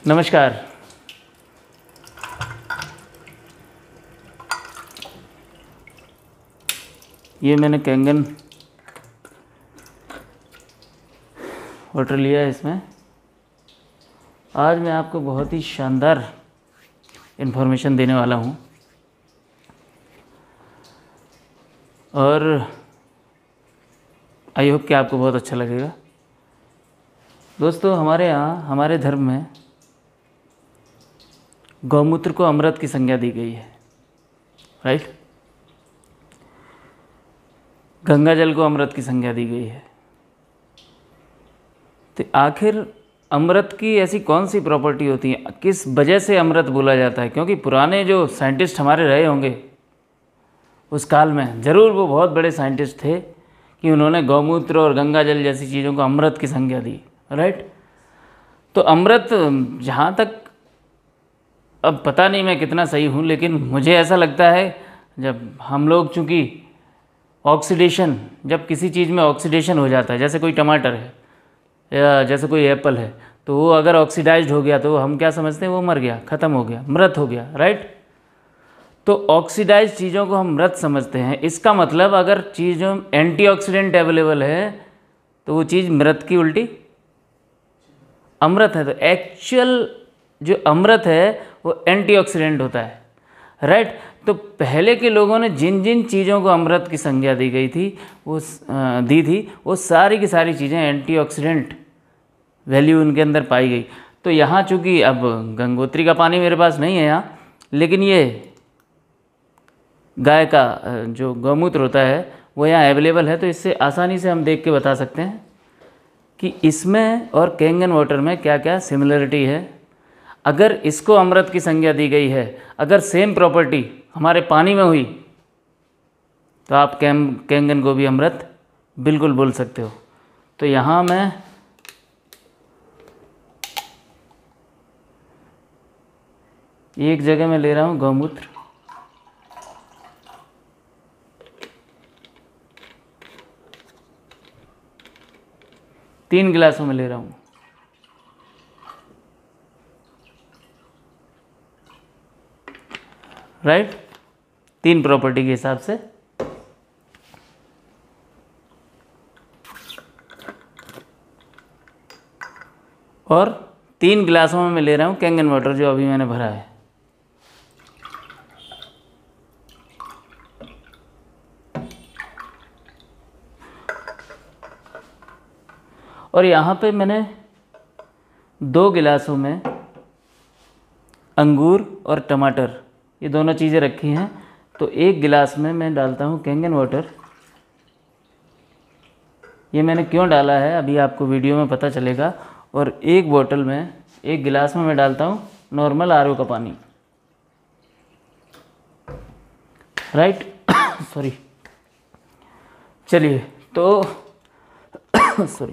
नमस्कार। ये मैंने कैंगन वाटर लिया है। इसमें आज मैं आपको बहुत ही शानदार इन्फॉर्मेशन देने वाला हूँ और आई होप कि आपको बहुत अच्छा लगेगा। दोस्तों, हमारे यहाँ हमारे धर्म में गौमूत्र को अमृत की संज्ञा दी गई है, राइट। गंगा जल को अमृत की संज्ञा दी गई है। तो आखिर अमृत की ऐसी कौन सी प्रॉपर्टी होती है, किस वजह से अमृत बोला जाता है? क्योंकि पुराने जो साइंटिस्ट हमारे रहे होंगे उस काल में, ज़रूर वो बहुत बड़े साइंटिस्ट थे कि उन्होंने गौमूत्र और गंगा जल जैसी चीज़ों को अमृत की संज्ञा दी, राइट। तो अमृत, जहाँ तक, अब पता नहीं मैं कितना सही हूँ, लेकिन मुझे ऐसा लगता है जब हम लोग, चूँकि ऑक्सीडेशन, जब किसी चीज़ में ऑक्सीडेशन हो जाता है, जैसे कोई टमाटर है या जैसे कोई एप्पल है, तो वो अगर ऑक्सीडाइज्ड हो गया तो हम क्या समझते हैं? वो मर गया, ख़त्म हो गया, मृत हो गया, राइट। तो ऑक्सीडाइज्ड चीज़ों को हम मृत समझते हैं। इसका मतलब अगर चीज़ों एंटीऑक्सीडेंट अवेलेबल है तो वो चीज़ मृत की उल्टी अमृत है। तो एक्चुअल जो अमृत है वो एंटीऑक्सीडेंट होता है, राइट। तो पहले के लोगों ने जिन जिन चीज़ों को अमृत की संज्ञा दी गई थी, वो दी थी, वो सारी की सारी चीज़ें एंटीऑक्सीडेंट वैल्यू उनके अंदर पाई गई। तो यहाँ चूँकि अब गंगोत्री का पानी मेरे पास नहीं है यहाँ, लेकिन ये गाय का जो गौमूत्र होता है वो यहाँ अवेलेबल है, तो इससे आसानी से हम देख के बता सकते हैं कि इसमें और कैंगन वाटर में क्या क्या सिमिलरिटी है। अगर इसको अमृत की संज्ञा दी गई है, अगर सेम प्रॉपर्टी हमारे पानी में हुई, तो आप कैंगन को भी अमृत बिल्कुल बोल सकते हो। तो यहाँ मैं एक जगह में ले रहा हूँ गौमूत्र, तीन गिलासों में ले रहा हूँ, राइट। तीन प्रॉपर्टी के हिसाब से और तीन गिलासों में मैं ले रहा हूँ कैंगन वाटर जो अभी मैंने भरा है। और यहाँ पे मैंने दो गिलासों में अंगूर और टमाटर, ये दोनों चीज़ें रखी हैं। तो एक गिलास में मैं डालता हूँ कैंगन वाटर। ये मैंने क्यों डाला है अभी आपको वीडियो में पता चलेगा। और एक बोतल में, एक गिलास में मैं डालता हूँ नॉर्मल आरओ का पानी, राइट। सॉरी, चलिए तो सॉरी,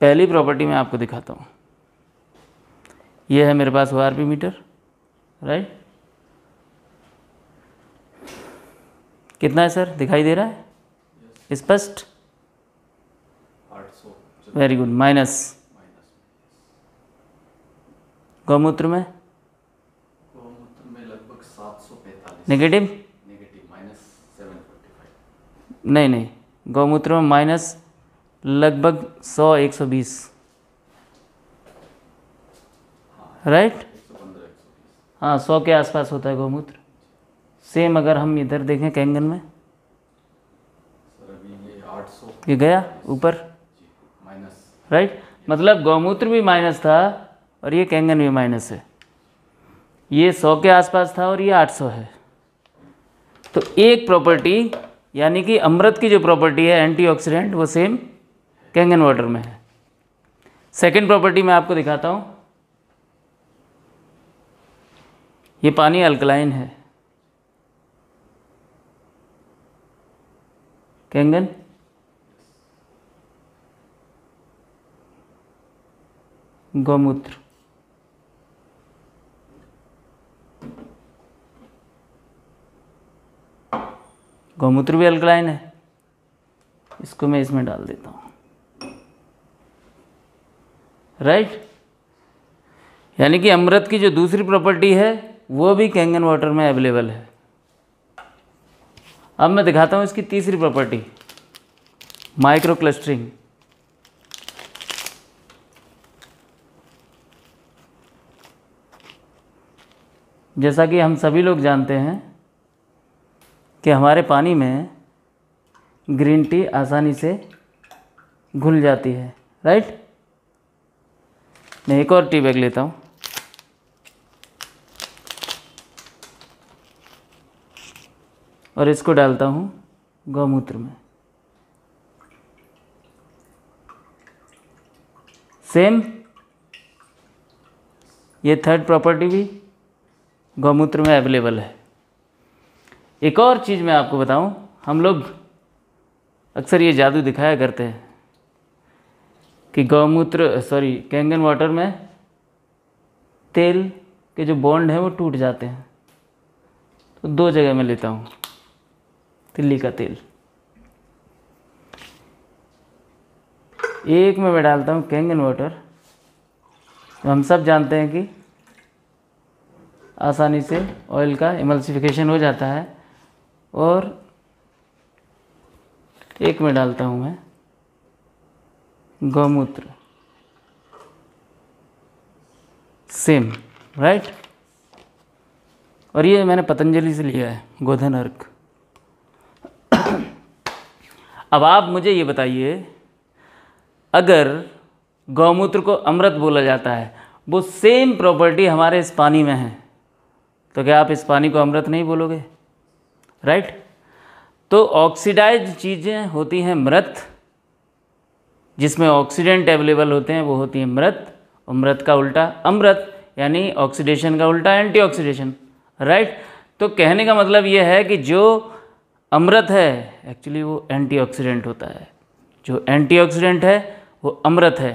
पहली प्रॉपर्टी मैं आपको दिखाता हूँ। ये है मेरे पास ORP मीटर, राइट। कितना है सर, दिखाई दे रहा है स्पष्ट? Very good. माइनस गौमूत्र में लगभग 745। नेगेटिव -745। नहीं, गौमूत्र में माइनस लगभग 100-120, राइट। हाँ, 100 के आसपास होता है गौमूत्र। सेम अगर हम इधर देखें कैंगन में, सर अभी ये 800, ये गया ऊपर, माइनस, राइट। मतलब गौमूत्र भी माइनस था और ये कैंगन भी माइनस है। ये 100 के आसपास था और ये 800 है। तो एक प्रॉपर्टी, यानी कि अमृत की जो प्रॉपर्टी है एंटीऑक्सीडेंट, वो सेम कैंगन वाटर में है। सेकंड प्रॉपर्टी मैं आपको दिखाता हूँ। ये पानी अल्कलाइन है, कैंगन गौमूत्र, गौमूत्र भी अल्कलाइन है। इसको मैं इसमें डाल देता हूँ, राइट। यानी कि अमृत की जो दूसरी प्रॉपर्टी है वो भी कैंगन वाटर में अवेलेबल है। अब मैं दिखाता हूँ इसकी तीसरी प्रॉपर्टी, माइक्रो क्लस्टरिंग। जैसा कि हम सभी लोग जानते हैं कि हमारे पानी में ग्रीन टी आसानी से घुल जाती है, राइट। मैं एक और टी बैग लेता हूँ और इसको डालता हूँ गौमूत्र में। सेम ये थर्ड प्रॉपर्टी भी गौमूत्र में अवेलेबल है। एक और चीज़ मैं आपको बताऊं, हम लोग अक्सर ये जादू दिखाया करते हैं कि कैंगन वाटर में तेल के जो बॉन्ड हैं वो टूट जाते हैं। तो दो जगह मैं लेता हूँ तिल्ली का तेल। एक में मैं डालता हूँ कैंगन वाटर, तो हम सब जानते हैं कि आसानी से ऑयल का इमल्सिफिकेशन हो जाता है। और एक में डालता हूँ मैं गौमूत्र, सेम, राइट। और ये मैंने पतंजलि से लिया है, गोधन अर्क। अब आप मुझे ये बताइए, अगर गौमूत्र को अमृत बोला जाता है, वो सेम प्रॉपर्टी हमारे इस पानी में है, तो क्या आप इस पानी को अमृत नहीं बोलोगे, राइट। तो ऑक्सीडाइज्ड चीज़ें होती हैं मृत, जिसमें ऑक्सीडेंट अवेलेबल होते हैं, वो होती हैं मृत। और मृत का उल्टा अमृत, यानी ऑक्सीडेशन का उल्टा एंटीऑक्सीडेशन, राइट। तो कहने का मतलब ये है कि जो अमृत है एक्चुअली वो एंटीऑक्सीडेंट होता है, जो एंटीऑक्सीडेंट है वो अमृत है।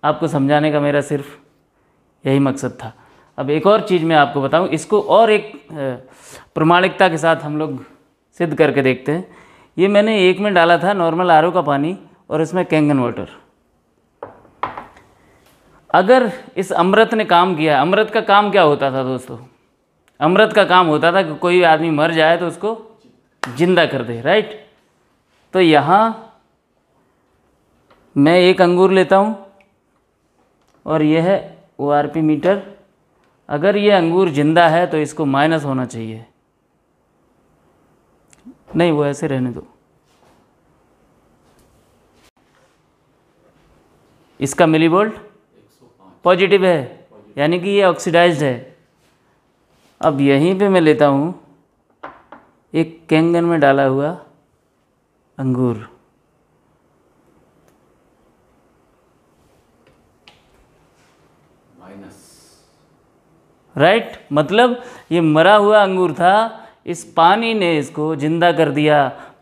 आपको समझाने का मेरा सिर्फ यही मकसद था। अब एक और चीज़ मैं आपको बताऊं, इसको और एक प्रमाणिकता के साथ हम लोग सिद्ध करके देखते हैं। ये मैंने एक में डाला था नॉर्मल आरओ का पानी और इसमें कैंगन वाटर। अगर इस अमृत ने काम किया, अमृत का काम क्या होता था दोस्तों? अमृत का काम होता था कि कोई आदमी मर जाए तो उसको जिंदा कर दे, राइट। तो यहाँ मैं एक अंगूर लेता हूँ और यह है ORP मीटर। अगर ये अंगूर जिंदा है तो इसको माइनस होना चाहिए, नहीं वो ऐसे रहने दो। इसका मिलीवोल्ट पॉजिटिव है, यानी कि ये ऑक्सीडाइज्ड है। अब यहीं पे मैं लेता हूँ एक कैंगन में डाला हुआ अंगूर, राइट। मतलब ये मरा हुआ अंगूर था, इस पानी ने इसको जिंदा कर दिया।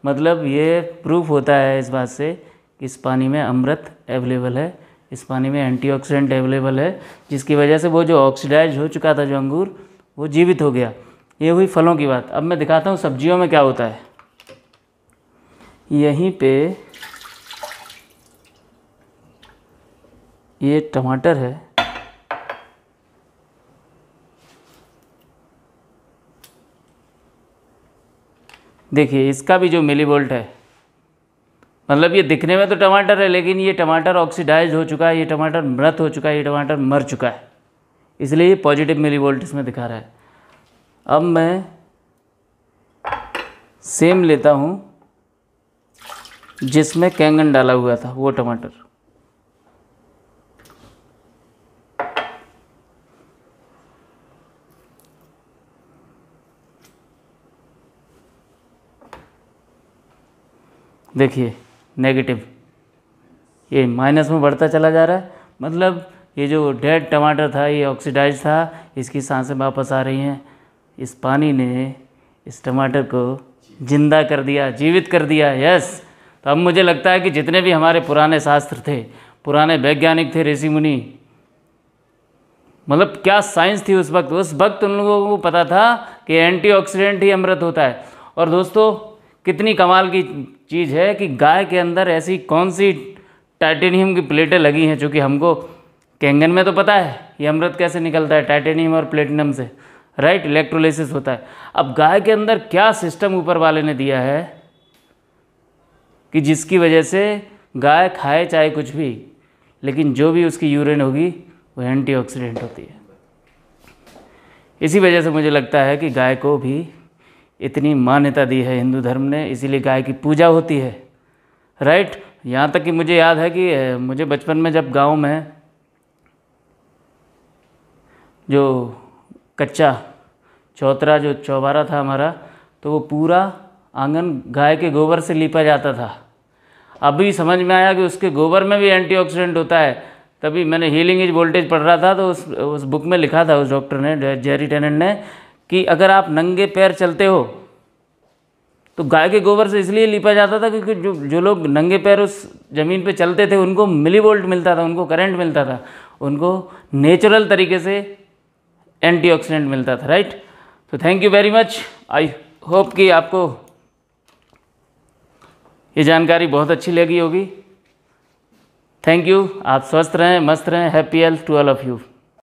मतलब ये प्रूफ होता है इस बात से कि इस पानी में अमृत अवेलेबल है, इस पानी में एंटीऑक्सीडेंट अवेलेबल है, जिसकी वजह से वो जो ऑक्सीडाइज हो चुका था जो अंगूर, वो जीवित हो गया। ये हुई फलों की बात। अब मैं दिखाता हूँ सब्जियों में क्या होता है। यहीं पे ये टमाटर है, देखिए इसका भी जो मिलीवोल्ट है, मतलब ये दिखने में तो टमाटर है लेकिन ये टमाटर ऑक्सीडाइज हो चुका है, ये टमाटर मृत हो चुका है, ये टमाटर मर चुका है, इसलिए ये पॉजिटिव मिलीवोल्ट इसमें दिखा रहा है। अब मैं सेम लेता हूँ जिसमें कैंगन डाला हुआ था, वो टमाटर, देखिए नेगेटिव, ये माइनस में बढ़ता चला जा रहा है। मतलब ये जो डेड टमाटर था ये ऑक्सीडाइज था, इसकी सांसें वापस आ रही हैं। इस पानी ने इस टमाटर को जिंदा कर दिया, जीवित कर दिया। यस। तो अब मुझे लगता है कि जितने भी हमारे पुराने शास्त्र थे, पुराने वैज्ञानिक थे, ऋषि मुनि, मतलब क्या साइंस थी उस वक्त उन लोगों को पता था कि एंटीऑक्सीडेंट ही अमृत होता है। और दोस्तों कितनी कमाल की चीज़ है कि गाय के अंदर ऐसी कौन सी टाइटेनियम की प्लेटें लगी हैं जो कि हमको कैंगन में तो पता है ये अमृत कैसे निकलता है, टाइटेनियम और प्लेटिनम से, राइट, इलेक्ट्रोलिसिस होता है। अब गाय के अंदर क्या सिस्टम ऊपर वाले ने दिया है कि जिसकी वजह से गाय खाए चाहे कुछ भी, लेकिन जो भी उसकी यूरिन होगी वो एंटीऑक्सीडेंट होती है। इसी वजह से मुझे लगता है कि गाय को भी इतनी मान्यता दी है हिंदू धर्म ने, इसीलिए गाय की पूजा होती है, राइट। यहाँ तक कि मुझे याद है कि मुझे बचपन में जब गांव में जो कच्चा चौतरा जो चौबारा था हमारा, तो वो पूरा आंगन गाय के गोबर से लीपा जाता था। अभी समझ में आया कि उसके गोबर में भी एंटीऑक्सीडेंट होता है। तभी मैंने हीलिंग इज वोल्टेज पढ़ रहा था, तो उस बुक में लिखा था उस डॉक्टर ने, जेरी टेनेंट ने, कि अगर आप नंगे पैर चलते हो तो गाय के गोबर से इसलिए लीपा जाता था क्योंकि जो लोग नंगे पैर उस ज़मीन पे चलते थे उनको मिली वोल्ट मिलता था, उनको करंट मिलता था, उनको नेचुरल तरीके से एंटीऑक्सीडेंट मिलता था, राइट। तो thank you very much. I hope कि आपको ये जानकारी बहुत अच्छी लगी होगी। Thank you. आप स्वस्थ रहें, मस्त रहें। Happy health to all of you.